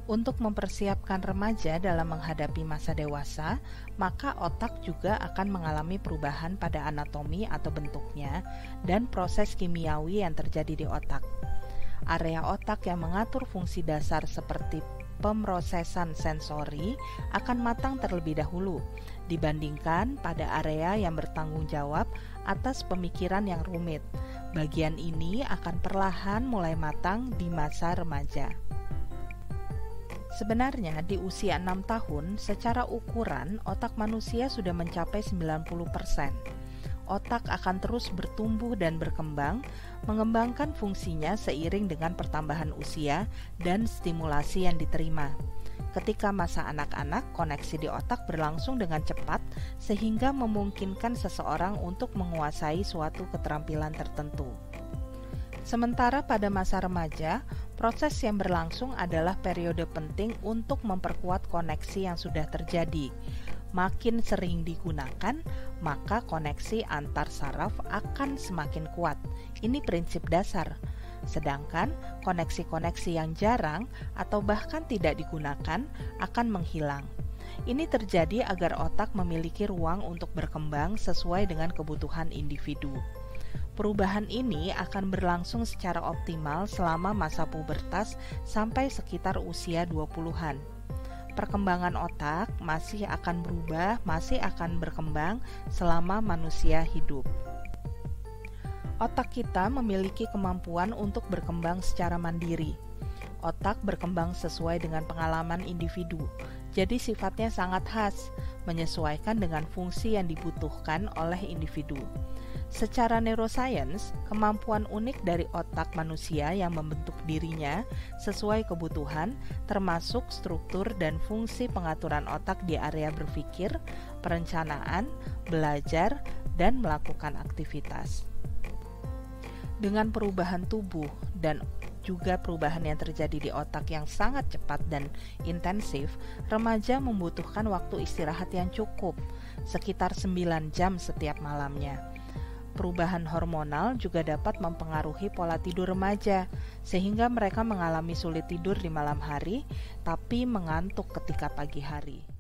Untuk mempersiapkan remaja dalam menghadapi masa dewasa, maka otak juga akan mengalami perubahan pada anatomi atau bentuknya dan proses kimiawi yang terjadi di otak. Area otak yang mengatur fungsi dasar seperti pemrosesan sensori akan matang terlebih dahulu dibandingkan pada area yang bertanggung jawab atas pemikiran yang rumit. Bagian ini akan perlahan mulai matang di masa remaja. Sebenarnya di usia 6 tahun, secara ukuran otak manusia sudah mencapai 90%. Otak akan terus bertumbuh dan berkembang, mengembangkan fungsinya seiring dengan pertambahan usia dan stimulasi yang diterima. Ketika masa anak-anak, koneksi di otak berlangsung dengan cepat sehingga memungkinkan seseorang untuk menguasai suatu keterampilan tertentu. Sementara pada masa remaja, proses yang berlangsung adalah periode penting untuk memperkuat koneksi yang sudah terjadi. Makin sering digunakan, maka koneksi antar saraf akan semakin kuat. Ini prinsip dasar. Sedangkan koneksi-koneksi yang jarang atau bahkan tidak digunakan akan menghilang. Ini terjadi agar otak memiliki ruang untuk berkembang sesuai dengan kebutuhan individu. Perubahan ini akan berlangsung secara optimal selama masa pubertas sampai sekitar usia 20-an. Perkembangan otak masih akan berkembang selama manusia hidup. Otak kita memiliki kemampuan untuk berkembang secara mandiri. Otak berkembang sesuai dengan pengalaman individu, jadi sifatnya sangat khas, menyesuaikan dengan fungsi yang dibutuhkan oleh individu. Secara neuroscience, kemampuan unik dari otak manusia yang membentuk dirinya sesuai kebutuhan, termasuk struktur dan fungsi pengaturan otak di area berpikir, perencanaan, belajar, dan melakukan aktivitas. Dengan perubahan tubuh dan juga perubahan yang terjadi di otak yang sangat cepat dan intensif, remaja membutuhkan waktu istirahat yang cukup, sekitar 9 jam setiap malamnya. Perubahan hormonal juga dapat mempengaruhi pola tidur remaja, sehingga mereka mengalami sulit tidur di malam hari, tapi mengantuk ketika pagi hari.